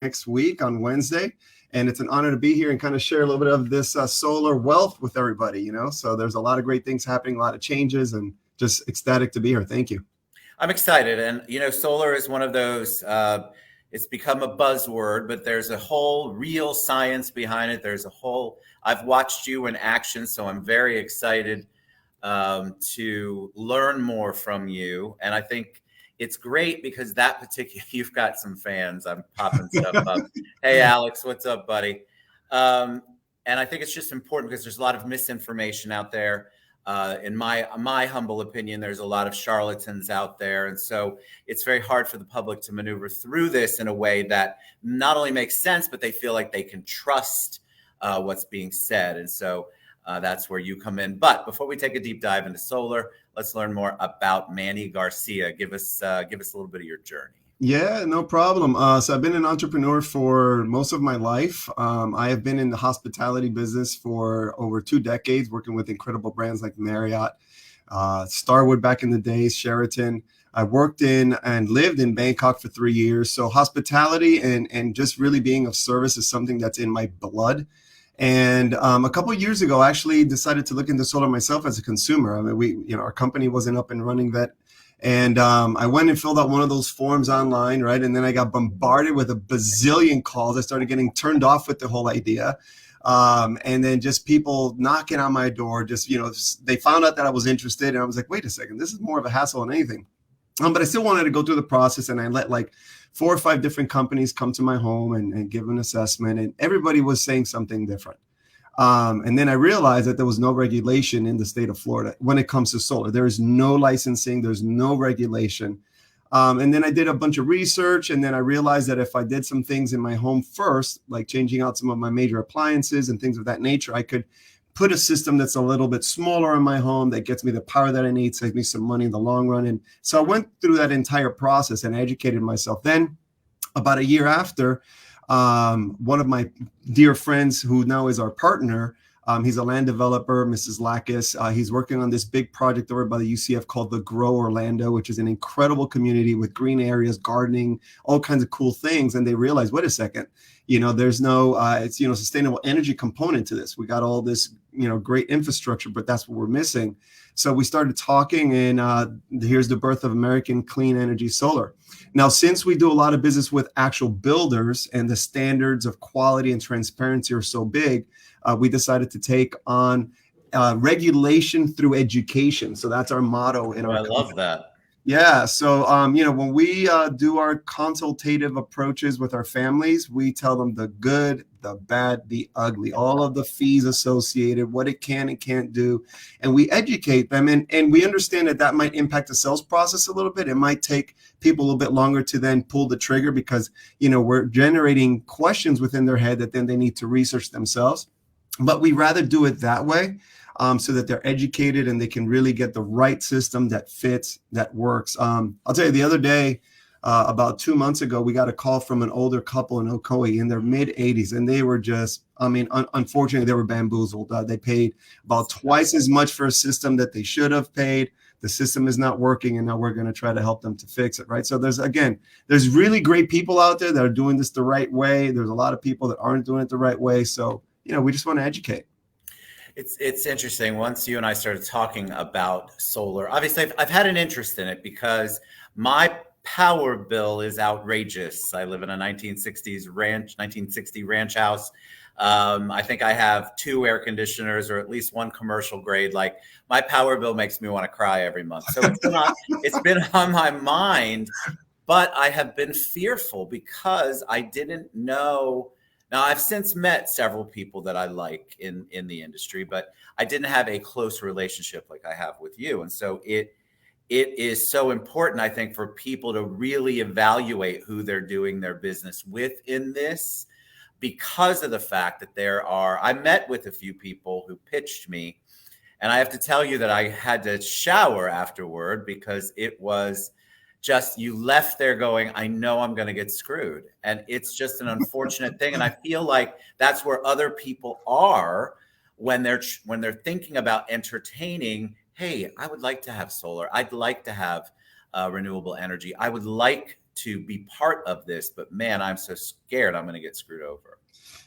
next week on Wednesday. And it's an honor to be here and kind of share a little bit of this solar wealth with everybody, So there's a lot of great things happening, a lot of changes, and just ecstatic to be here. Thank you. I'm excited. And, solar is one of those, it's become a buzzword, but there's a whole real science behind it. I've watched you in action, so I'm very excited to learn more from you. And I think it's great because you've got some fans. I'm popping stuff up. Hey, Alex, what's up, buddy? And I think it's just important because there's a lot of misinformation out there. In my humble opinion, there's a lot of charlatans out there. And so it's very hard for the public to maneuver through this in a way that not only makes sense, but they feel like they can trust what's being said. And so that's where you come in. But before we take a deep dive into solar, let's learn more about Manny Garcia. Give us a little bit of your journey. Yeah, no problem. So I've been an entrepreneur for most of my life. I have been in the hospitality business for over 2 decades, working with incredible brands like Marriott, Starwood back in the days, Sheraton. I worked in and lived in Bangkok for 3 years. So hospitality and just really being of service is something that's in my blood. And a couple of years ago, I actually decided to look into solar myself as a consumer. I mean, our company wasn't up and running that. And I went and filled out one of those forms online, right? And then I got bombarded with a bazillion calls. I started getting turned off with the whole idea. And then just people knocking on my door, they found out that I was interested. And I was like, wait a second, this is more of a hassle than anything. But I still wanted to go through the process, and I let like 4 or 5 different companies come to my home and give an assessment, and everybody was saying something different. And then I realized that there was no regulation in the state of Florida when it comes to solar. There is no licensing, there's no regulation. And then I did a bunch of research, and then I realized that if I did some things in my home first, like changing out some of my major appliances and things of that nature, I could put a system that's a little bit smaller in my home that gets me the power that I need, saves me some money in the long run. And so I went through that entire process and educated myself. Then about a year after, one of my dear friends who now is our partner, he's a land developer, Mrs. Lackus. He's working on this big project over by the UCF called the Grow Orlando, which is an incredible community with green areas, gardening, all kinds of cool things. And they realized, wait a second, there's no, sustainable energy component to this. We got all this, great infrastructure, but that's what we're missing. So we started talking, and here's the birth of American Clean Energy Solar. Now, since we do a lot of business with actual builders and the standards of quality and transparency are so big, we decided to take on regulation through education. So that's our motto in our company. I love that. Yeah. So, when we do our consultative approaches with our families, we tell them the good, the bad, the ugly, all of the fees associated, what it can and can't do. And we educate them. And we understand that might impact the sales process a little bit. It might take people a little bit longer to then pull the trigger because, we're generating questions within their head that then they need to research themselves. But we rather do it that way. So that they're educated and they can really get the right system that fits, that works. I'll tell you, the other day, about 2 months ago, we got a call from an older couple in Ocoee in their mid 80s. And they were just, unfortunately, they were bamboozled. They paid about twice as much for a system that they should have paid. The system is not working, and now we're going to try to help them to fix it, right? So there's really great people out there that are doing this the right way. There's a lot of people that aren't doing it the right way. So, we just want to educate. It's interesting. Once you and I started talking about solar, obviously I've had an interest in it because my power bill is outrageous. I live in a 1960 ranch house. I think I have 2 air conditioners or at least 1 commercial grade. Like, my power bill makes me want to cry every month. So it's been on my mind, but I have been fearful because I didn't know. Now, I've since met several people that I like in the industry, but I didn't have a close relationship like I have with you. And so it is so important, I think, for people to really evaluate who they're doing their business with in this, because of the fact that I met with a few people who pitched me, and I have to tell you that I had to shower afterward because it was just, you left there going, I know I'm going to get screwed. And it's just an unfortunate thing. And I feel like that's where other people are when they're thinking about entertaining, hey, I would like to have solar. I'd like to have renewable energy. I would like to be part of this, but man, I'm so scared I'm going to get screwed over.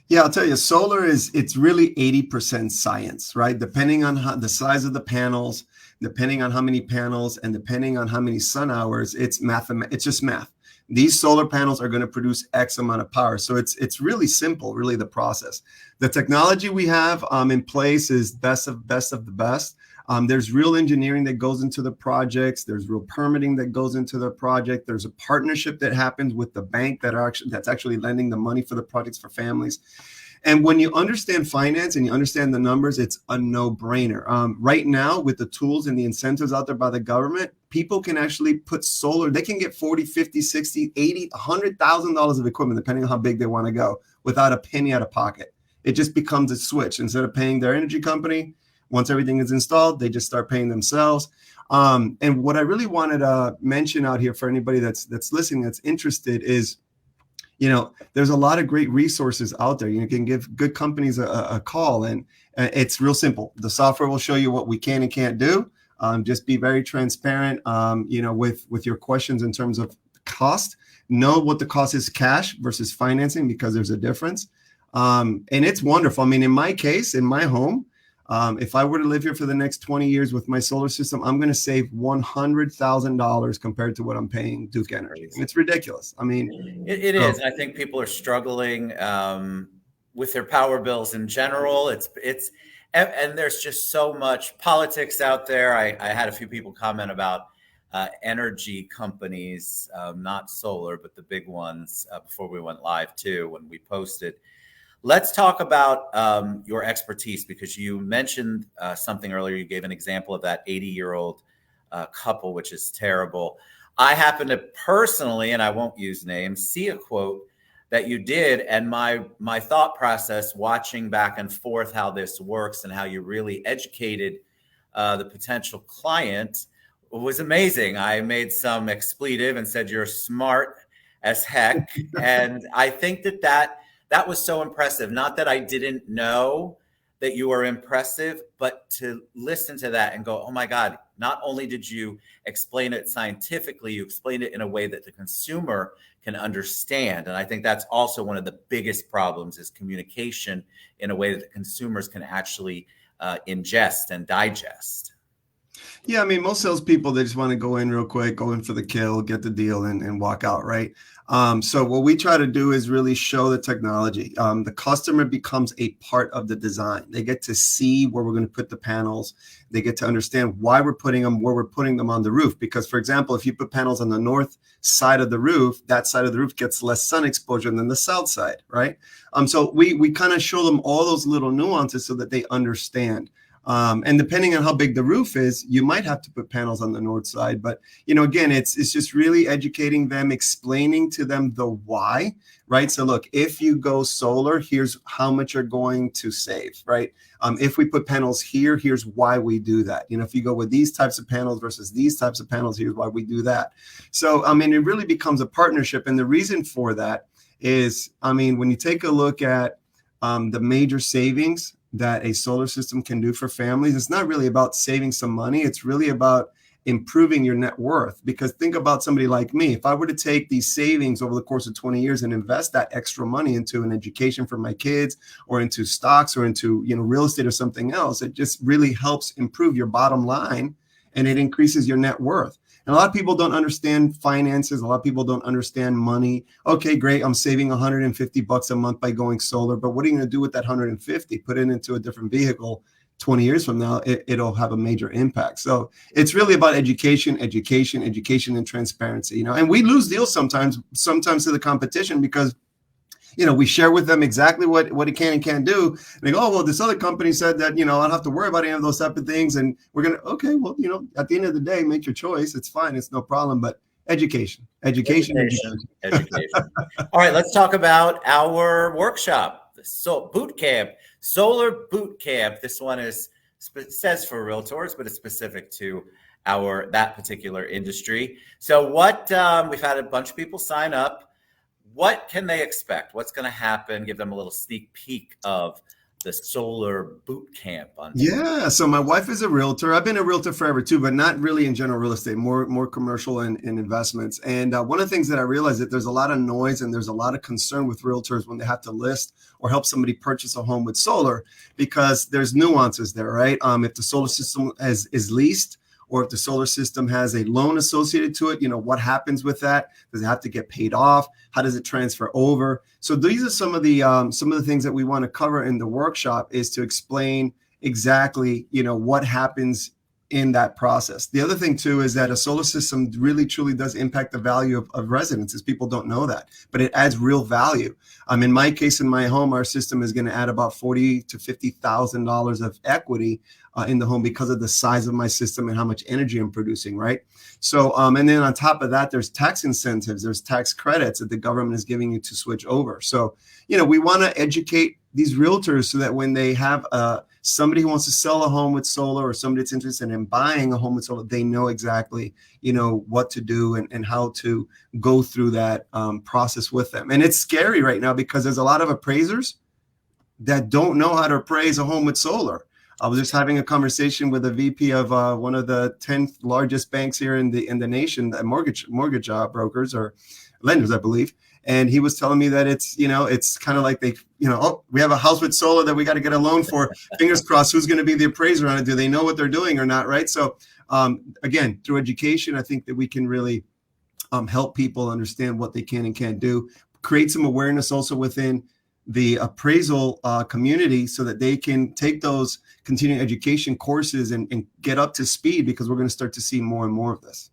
Yeah, I'll tell you, solar it's really 80% science, right? Depending on the size of the panels, depending on how many panels, and depending on how many sun hours, it's just math. These solar panels are going to produce X amount of power. So it's really simple, really, the process. The technology we have in place is best of the best. There's real engineering that goes into the projects. There's real permitting that goes into the project. There's a partnership that happens with the bank that's actually lending the money for the projects for families. And when you understand finance and you understand the numbers, it's a no-brainer. Right now, with the tools and the incentives out there by the government, people can actually put solar. They can get 40, 50, 60, 80, $100,000 of equipment, depending on how big they want to go, without a penny out of pocket. It just becomes a switch. Instead of paying their energy company, once everything is installed, they just start paying themselves. And what I really wanted to mention out here for anybody that's listening, that's interested, is, there's a lot of great resources out there. You can give good companies a call, and it's real simple. The software will show you what we can and can't do. Just be very transparent, with your questions in terms of cost. Know what the cost is cash versus financing, because there's a difference. And it's wonderful. I mean, in my case, in my home, if I were to live here for the next 20 years with my solar system, I'm going to save $100,000 compared to what I'm paying Duke Energy. And it's ridiculous. I mean, it is. I think people are struggling with their power bills in general. And there's just so much politics out there. I had a few people comment about energy companies, not solar, but the big ones, before we went live too, when we posted. Let's talk about your expertise, because you mentioned something earlier. You gave an example of that 80-year-old couple, which is terrible. I happen to personally, and I won't use names, see a quote that you did, and my thought process, watching back and forth how this works and how you really educated the potential client, was amazing. I made some expletive and said you're smart as heck, and I think that was so impressive. Not that I didn't know that you were impressive, but to listen to that and go, oh my God, not only did you explain it scientifically, you explained it in a way that the consumer can understand. And I think that's also one of the biggest problems, is communication in a way that the consumers can actually ingest and digest. Yeah, I mean, most salespeople, they just want to go in real quick, go in for the kill, get the deal, and walk out, right? So what we try to do is really show the technology. The customer becomes a part of the design. They get to see where we're going to put the panels. They get to understand why we're putting them, where we're putting them on the roof. Because, for example, if you put panels on the north side of the roof, that side of the roof gets less sun exposure than the south side, right? So we kind of show them all those little nuances so that they understand. And depending on how big the roof is, you might have to put panels on the north side. But, again, it's just really educating them, explaining to them the why, right? So look, if you go solar, here's how much you're going to save, right? If we put panels here, here's why we do that. If you go with these types of panels versus these types of panels, here's why we do that. So, I mean, it really becomes a partnership. And the reason for that is, I mean, when you take a look at the major savings that a solar system can do for families, it's not really about saving some money. It's really about improving your net worth. Because think about somebody like me. If I were to take these savings over the course of 20 years and invest that extra money into an education for my kids, or into stocks, or into real estate or something else, it just really helps improve your bottom line, and it increases your net worth. And a lot of people don't understand finances. A lot of people don't understand money. Okay, great. I'm saving $150 a month by going solar. But what are you going to do with that 150? Put it into a different vehicle. 20 years from now, it'll have a major impact. So it's really about education, and transparency. And we lose deals sometimes to the competition, because we share with them exactly what it can and can't do. And they go, oh, well, this other company said that, I don't have to worry about any of those type of things. And we're going to, okay, well, at the end of the day, make your choice. It's fine. It's no problem. But education. All right, let's talk about our workshop. So Bootcamp, Solar Bootcamp. This one says for Realtors, but it's specific to that particular industry. So we've had a bunch of people sign up. What can they expect? What's going to happen? Give them a little sneak peek of the solar boot camp on Tuesday? Yeah, so my wife is a realtor. I've been a realtor forever too, but not really in general real estate, more commercial and investments. And one of the things that I realized that there's a lot of noise and there's a lot of concern with realtors when they have to list or help somebody purchase a home with solar, because there's nuances there, right? If the solar system is leased, or if the solar system has a loan associated to it, what happens with that? Does it have to get paid off? How does it transfer over? So these are some of the things that we want to cover in the workshop, is to explain exactly, what happens in that process. The other thing too is that a solar system really truly does impact the value of residences. People don't know that, but it adds real value. In my case, in my home, our system is going to add about $40,000 to $50,000 of equity in the home because of the size of my system and how much energy I'm producing, right? So, and then on top of that, there's tax incentives, there's tax credits that the government is giving you to switch over. So, we want to educate these realtors so that when they have somebody who wants to sell a home with solar, or somebody that's interested in buying a home with solar, they know exactly, what to do and how to go through that process with them. And it's scary right now because there's a lot of appraisers that don't know how to appraise a home with solar. I was just having a conversation with a VP of one of the 10th largest banks here in the nation, mortgage brokers or lenders, I believe. And he was telling me that it's kind of like they, oh, we have a house with solar that we got to get a loan for. Fingers crossed, who's going to be the appraiser on it? Do they know what they're doing or not? Right. So again, through education, I think that we can really help people understand what they can and can't do, create some awareness also within the appraisal community so that they can take those continuing education courses and get up to speed, because we're going to start to see more and more of this.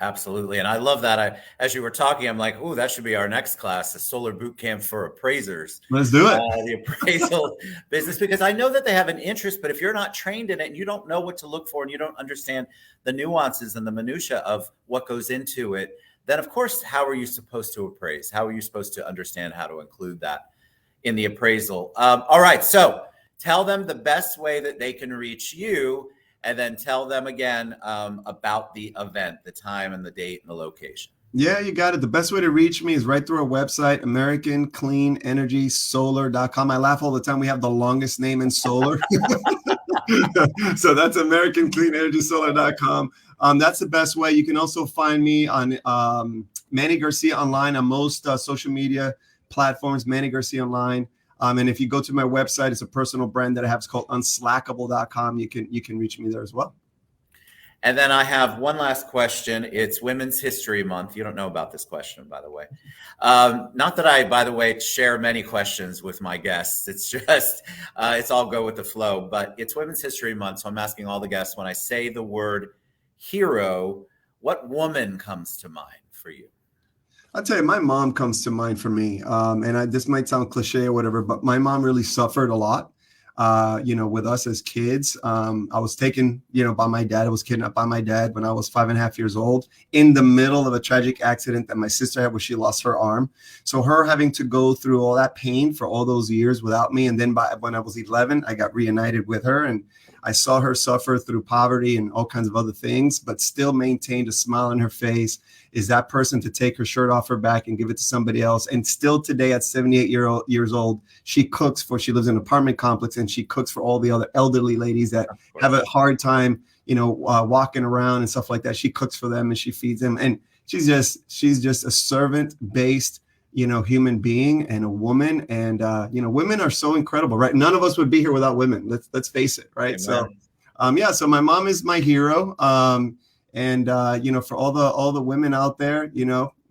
Absolutely. And I love that. As you were talking, I'm like, oh, that should be our next class, the solar boot camp for appraisers. Let's do it. The appraisal business, because I know that they have an interest, but if you're not trained in it and you don't know what to look for and you don't understand the nuances and the minutia of what goes into it, then of course, how are you supposed to appraise? How are you supposed to understand how to include that in the appraisal? All right. So tell them the best way that they can reach you, and then tell them again about the event, the time and the date and the location. Yeah, you got it. The best way to reach me is right through our website, AmericanCleanEnergySolar.com. I laugh all the time. We have the longest name in solar. So that's AmericanCleanEnergySolar.com. That's the best way. You can also find me on Manny Garcia online on most social media platforms, Manny Garcia online. And if you go to my website, it's a personal brand that I have. It's called unslackable.com. You can reach me there as well. And then I have one last question. It's Women's History Month. You don't know about this question, by the way. Not that I, by the way, share many questions with my guests. It's just, it's all go with the flow. But it's Women's History Month, so I'm asking all the guests, when I say the word hero, what woman comes to mind for you? I'll tell you, my mom comes to mind for me. And this might sound cliche or whatever, but my mom really suffered a lot, with us as kids. I was taken, by my dad. I was kidnapped by my dad when I was 5.5 years old, in the middle of a tragic accident that my sister had where she lost her arm. So her having to go through all that pain for all those years without me. And then when I was 11, I got reunited with her, and I saw her suffer through poverty and all kinds of other things, but still maintained a smile on her face. Is that person to take her shirt off her back and give it to somebody else. And still today at 78 years old, she lives in an apartment complex, and she cooks for all the other elderly ladies that have a hard time, walking around and stuff like that. She cooks for them and she feeds them. And she's just a servant-based, human being and a woman. And, women are so incredible, right? None of us would be here without women. Let's face it. Right. Amen. So, so my mom is my hero. And, for all the women out there,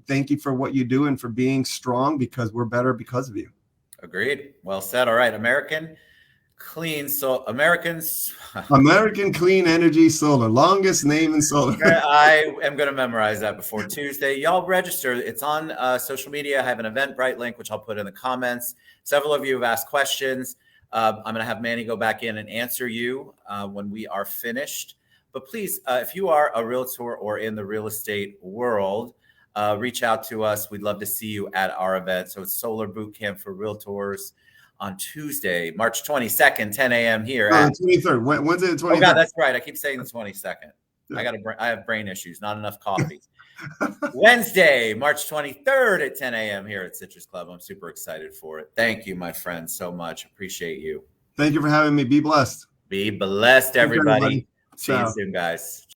thank you for what you do and for being strong, because we're better because of you. Agreed. Well said. All right. American Clean Energy Solar, longest name in solar. I am going to memorize that before Tuesday. Y'all register. It's on social media. I have an Eventbrite link, which I'll put in the comments. Several of you have asked questions. I'm going to have Manny go back in and answer you when we are finished. But please, if you are a realtor or in the real estate world, reach out to us. We'd love to see you at our event. So it's Solar Bootcamp for Realtors on Tuesday, March 22nd, 10 a.m. here. The 23rd. Wednesday the 23rd. Oh, God, that's right. I keep saying the 22nd. Yeah. I have brain issues, not enough coffee. Wednesday, March 23rd at 10 a.m. here at Citrus Club. I'm super excited for it. Thank you, my friend, so much. Appreciate you. Thank you for having me. Be blessed. Be blessed, Thanks, everybody. everybody. See you Ciao. soon, guys.